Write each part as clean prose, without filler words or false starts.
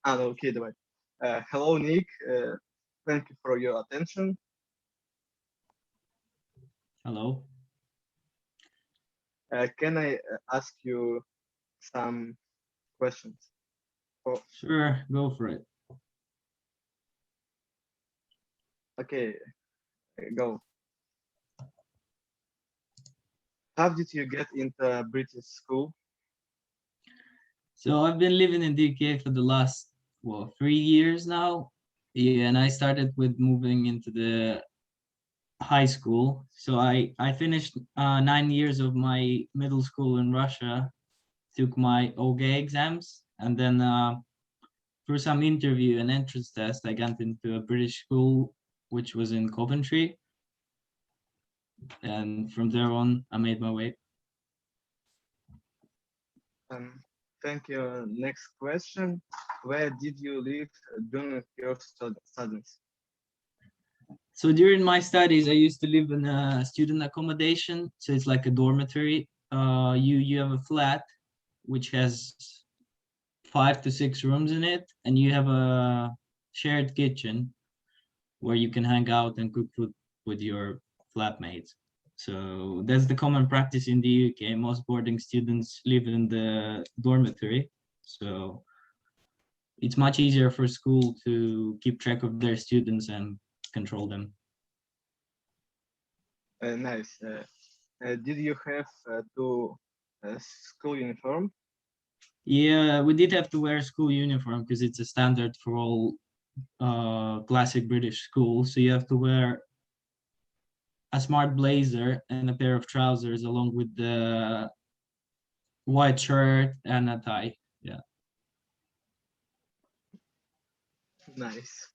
Ну окей, давай. Hello, Nick. Thank you for your attention. Hello. Can I ask you some questions? Oh, Sure, go for it. okay, go. How did you get into British school? So I've been living in the UK for the last, well, 3 years now. Yeah, and I started with moving into the high school. So I finished 9 years of my middle school in Russia, took my OGA exams, and then through some interview and entrance test, I got into a British school, which was in Coventry. And from there on, I made my way. Um, Thank you. Next question. Where did you live during your studies? So during my studies, I used to live in a student accommodation. So it's like a dormitory. You have a flat which has 5 to 6 rooms in it, and you have a shared kitchen where you can hang out and cook food with your flatmates. So that's the common practice in the UK. Most boarding students live in the dormitory. So it's much easier for school to keep track of their students and control them. Nice. Did you have to school uniform? Yeah, we did have to wear school uniform because it's a standard for all classic British schools. So you have to wear a smart blazer and a pair of trousers along with the white shirt and a tie. Yeah, Nice.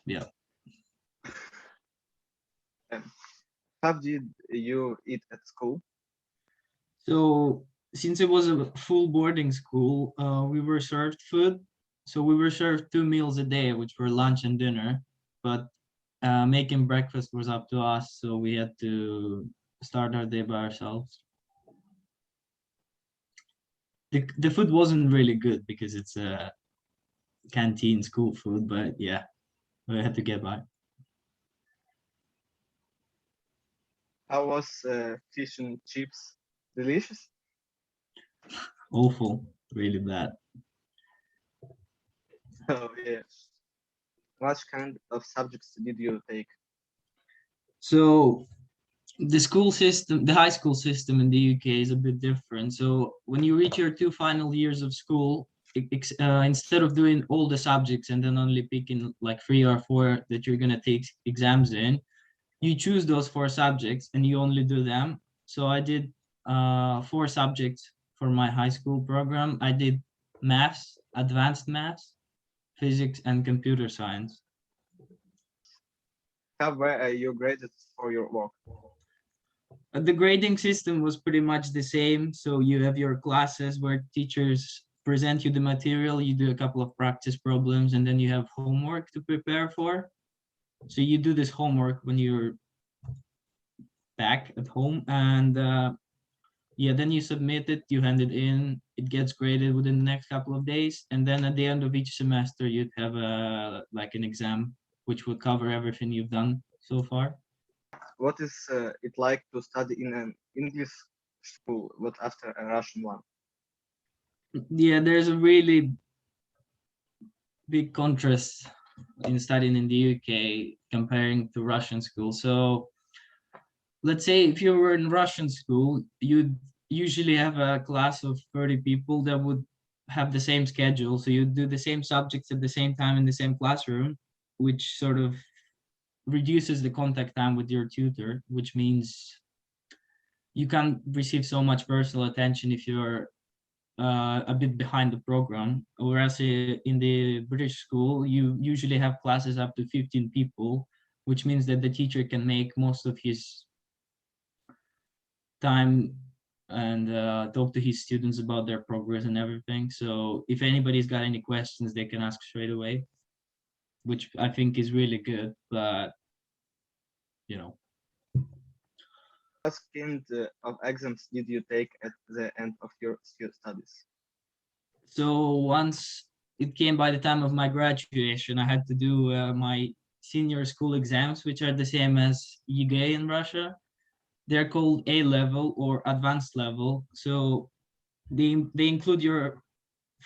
yeah. Um, how did you eat at school? So since it was a full boarding school, we were served food. So we were served 2 meals a day, which were lunch and dinner. But making breakfast was up to us, so we had to start our day by ourselves. The food wasn't really good because it's a canteen school food, but yeah, we had to get by. How was fish and chips? Delicious? Awful, really bad. Oh yeah. What kind of subjects did you take? So the school system, the high school system in the UK is a bit different. So when you reach your 2 final years of school, instead of doing all the subjects and then only picking like 3 or 4 that you're gonna take exams in, you choose those 4 subjects and you only do them. So I did 4 subjects for my high school program. I did maths, advanced maths, physics, and computer science. How were you graded for your work? The grading system was pretty much the same. So you have your classes where teachers present you the material, you do a couple of practice problems, and then you have homework to prepare for. So you do this homework when you're back at home, and yeah, then you submit it, you hand it in, it gets graded within the next couple of days, and then at the end of each semester, you'd have a like an exam which would cover everything you've done so far. What is it like to study in an English school, but after a Russian one? Yeah, there's a really big contrast in studying in the UK comparing to Russian school. So let's say if you were in Russian school, you'd usually have a class of 30 people that would have the same schedule. So you'd do the same subjects at the same time in the same classroom, which sort of reduces the contact time with your tutor, which means you can't receive so much personal attention if you're a bit behind the program. Whereas in the British school, you usually have classes up to 15 people, which means that the teacher can make most of his time and talk to his students about their progress and everything. So if anybody's got any questions, they can ask straight away, which I think is really good. But you know, What kind of exams did you take at the end of your studies? so once it came by the time of my graduation. I had to do my senior school exams, which are the same as ЕГЭ in Russia. They're called A level or advanced level. So they include your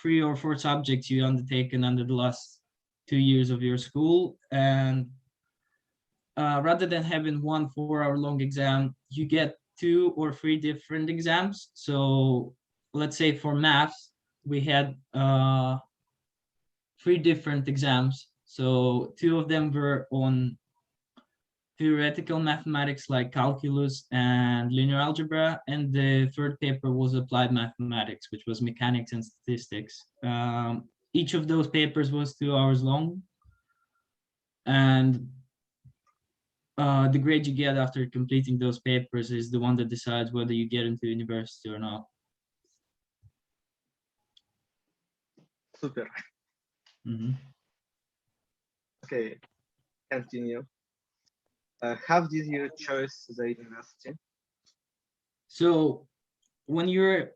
3 or 4 subjects you undertaken under the last 2 years of your school. And rather than having one 4 hour long exam, you get 2 or 3 different exams. So let's say for maths, we had 3 different exams. So 2 of them were on theoretical mathematics like calculus and linear algebra, and the third paper was applied mathematics, which was mechanics and statistics. Each of those papers was 2 hours long, and the grade you get after completing those papers is the one that decides whether you get into university or not. Super. Mhm. Okay, continue. How did you choose the university? So when you're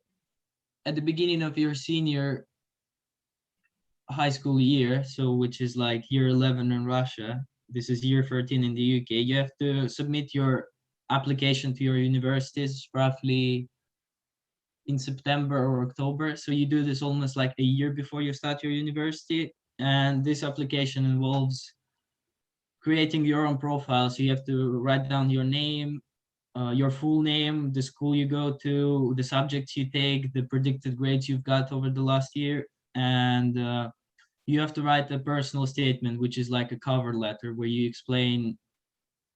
at the beginning of your senior high school year, so which is like year 11 in Russia, this is year 13 in the UK, you have to submit your application to your universities roughly in September or October. So you do this almost like a year before you start your university. And this application involves creating your own profile. So you have to write down your name, your full name, the school you go to, the subjects you take, the predicted grades you've got over the last year, and you have to write a personal statement, which is like a cover letter where you explain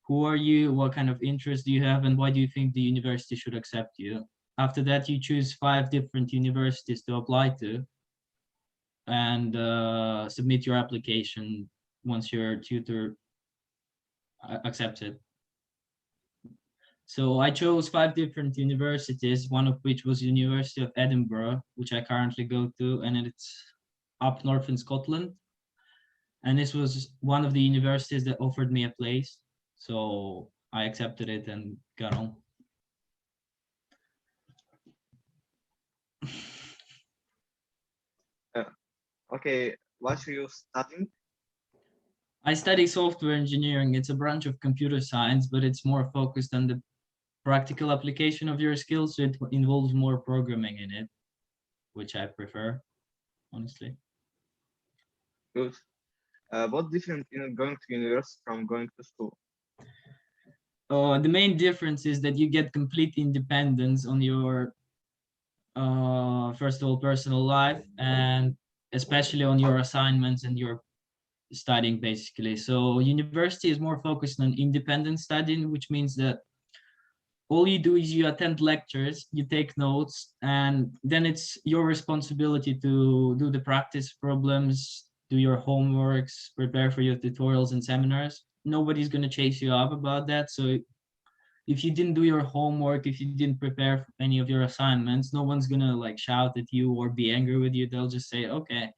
who are you, what kind of interest do you have, and why do you think the university should accept you. After that, you choose 5 different universities to apply to and submit your application once your tutor accepts it. So I chose 5 different universities, one of which was University of Edinburgh, which I currently go to, and it's up north in Scotland. And this was one of the universities that offered me a place. So I accepted it and got on. Uh, okay, what are you studying? I study software engineering. It's a branch of computer science, but it's more focused on the practical application of your skills. So it involves more programming in it, which I prefer, honestly. Good. What different in going to university from going to school? The main difference is that you get complete independence on your, first of all, personal life, and especially on your assignments and your studying, basically. So university is more focused on independent studying, which means that all you do is you attend lectures, you take notes, and then it's your responsibility to do the practice problems, do your homeworks, prepare for your tutorials and seminars. Nobody's going to chase you up about that. So if you didn't do your homework, if you didn't prepare for any of your assignments, no one's going to like shout at you or be angry with you. They'll just say, okay.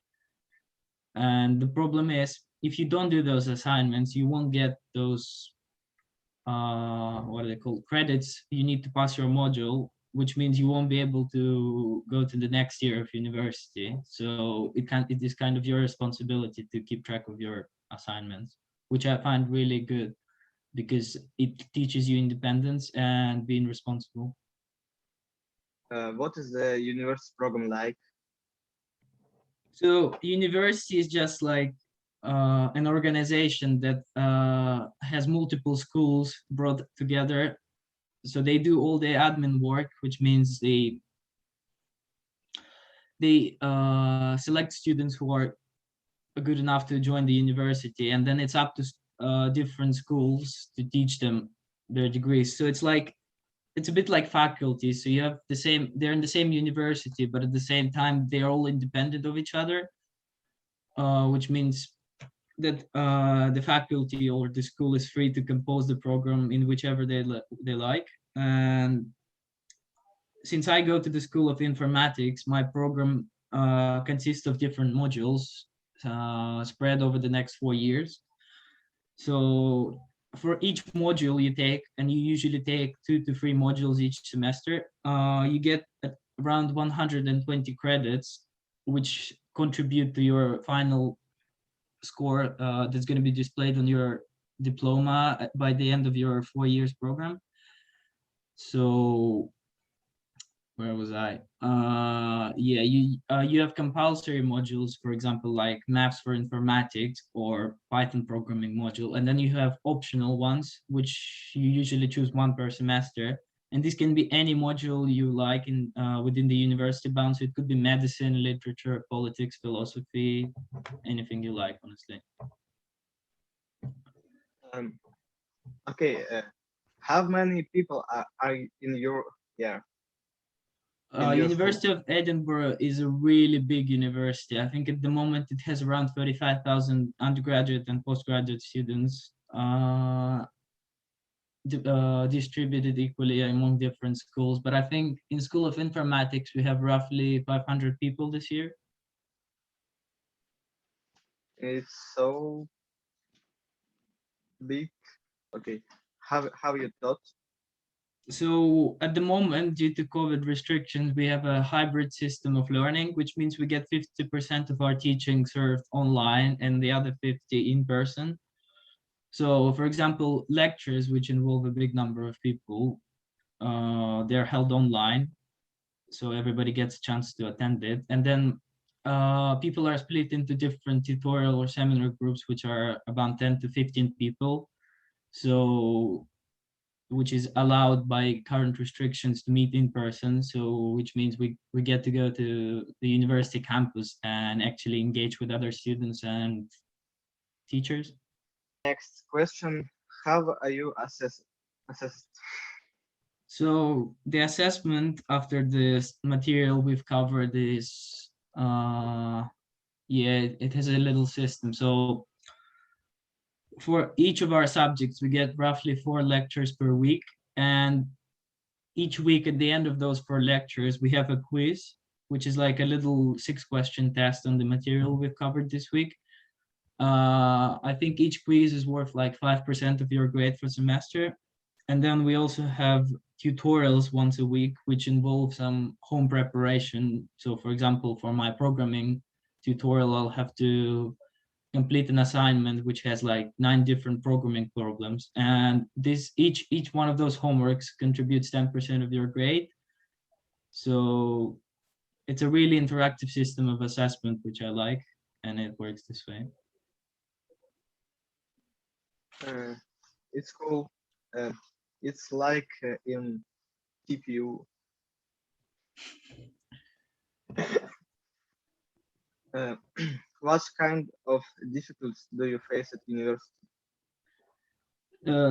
And the problem is, if you don't do those assignments, you won't get those what are they called, credits you need to pass your module, which means you won't be able to go to the next year of university. So it is kind of your responsibility to keep track of your assignments, which I find really good because it teaches you independence and being responsible. What is the university program like? So university is just like an organization that has multiple schools brought together. So they do all the admin work, which means they select students who are good enough to join the university, and then it's up to different schools to teach them their degrees. So it's a bit like faculty. So you have the same, they're in the same university, but at the same time they're all independent of each other, which means that the faculty or the school is free to compose the program in whichever they like. And since I go to the School of Informatics, my program consists of different modules spread over the next 4 years. So for each module you take, and you usually take 2 to 3 modules each semester, you get around 120 credits, which contribute to your final score that's going to be displayed on your diploma by the end of your 4 years program. So where was I? Yeah, you have compulsory modules, for example, like maths for informatics or Python programming module, and then you have optional ones, which you usually choose one per semester. And this can be any module you like in within the university bounds. So it could be medicine, literature, politics, philosophy, anything you like, honestly. Um, okay. How many people are in your, yeah, in your school? University of Edinburgh is a really big university. I think at the moment it has around 35,000 undergraduate and postgraduate students distributed equally among different schools. But I think in School of Informatics, we have roughly 500 people this year. It's so big. Okay. How you taught? So at the moment, due to COVID restrictions, we have a hybrid system of learning, which means we get 50% of our teaching served online and the other 50 in person. So, for example, lectures, which involve a big number of people, they're held online, so everybody gets a chance to attend it. And then people are split into different tutorial or seminar groups, which are about 10 to 15 people. So, which is allowed by current restrictions to meet in person. So, which means we get to go to the university campus and actually engage with other students and teachers. Next question. How are you assessed? So the assessment after this material we've covered is, yeah, it has a little system. So for each of our subjects, we get roughly 4 lectures per week. And each week at the end of those 4 lectures, we have a quiz, which is like a little 6-question test on the material we've covered this week. I think each quiz is worth like 5% of your grade for semester. And then we also have tutorials once a week, which involve some home preparation. So for example, for my programming tutorial, I'll have to complete an assignment which has like 9 different programming problems. And this each one of those homeworks contributes 10% of your grade. So it's a really interactive system of assessment, which I like, and it works this way. Uh, it's cool. Uh, it's like in TPU. Uh, what kind of difficulties do you face at university?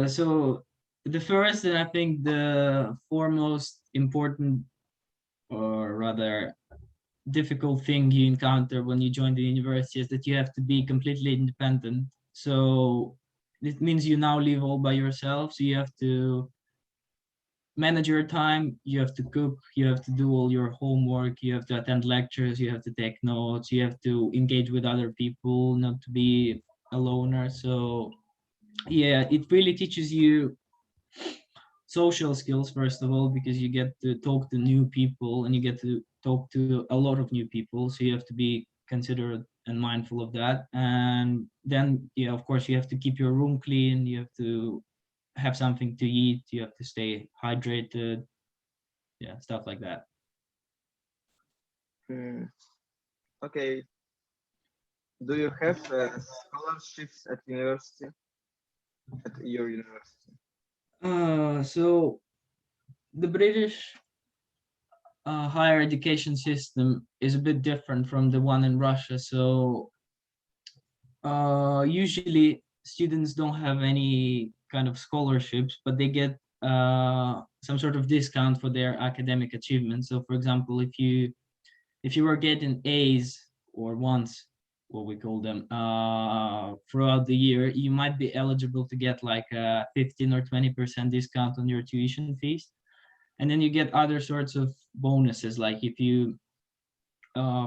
So the first and I think the foremost important, or rather difficult thing you encounter when you join the university is that you have to be completely independent. So it means you now live all by yourself. So you have to manage your time, you have to cook, you have to do all your homework, you have to attend lectures, you have to take notes, you have to engage with other people, not to be a loner. So yeah, it really teaches you social skills first of all, because you get to talk to new people and you get to talk to a lot of new people, so you have to be considerate and mindful of that. And then yeah, of course, you have to keep your room clean, you have to have something to eat, you have to stay hydrated, yeah, stuff like that. Hmm, okay. Do you have scholarships at university? At your university? So the British higher education system is a bit different from the one in Russia. So usually students don't have any kind of scholarships, but they get some sort of discount for their academic achievements. So for example, if you were getting A's or ones, what we call them, throughout the year, you might be eligible to get like a 15 or 20% discount on your tuition fees. And then you get other sorts of bonuses, like if you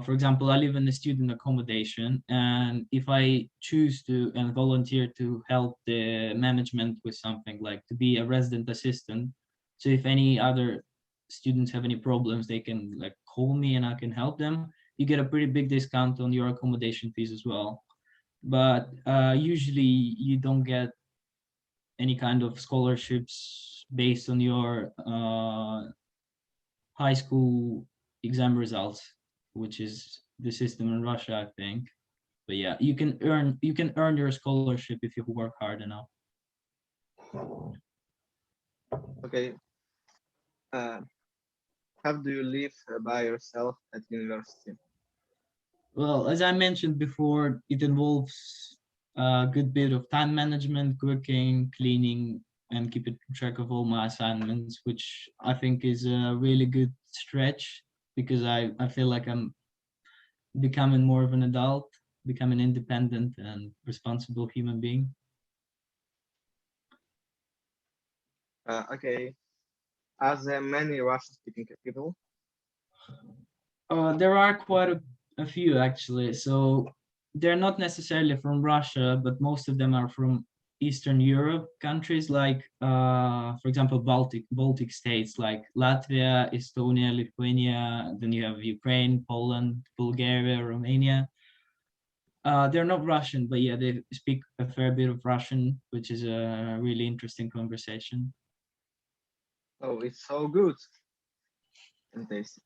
for example, I live in a student accommodation, and if I choose to and volunteer to help the management with something like to be a resident assistant, so if any other students have any problems, they can like call me and I can help them. you get a pretty big discount on your accommodation fees as well. But usually you don't get any kind of scholarships based on your high school exam results, which is the system in Russia, I think. But yeah, you can earn your scholarship if you work hard enough. Okay. Uh, how do you live by yourself at university? Well, as I mentioned before, it involves a good bit of time management, cooking, cleaning, and keeping track of all my assignments, which I think is a really good stretch because I feel like I'm becoming more of an adult, becoming independent and responsible human being. Okay. Are there many Russian-speaking people? There are quite a few actually. So they're not necessarily from Russia, but most of them are from Eastern Europe countries, like for example, Baltic states like Latvia, Estonia, Lithuania. Then you have Ukraine, Poland, Bulgaria, Romania. They're not Russian, but yeah, they speak a fair bit of Russian, which is a really interesting conversation. Oh, it's so good and tasty.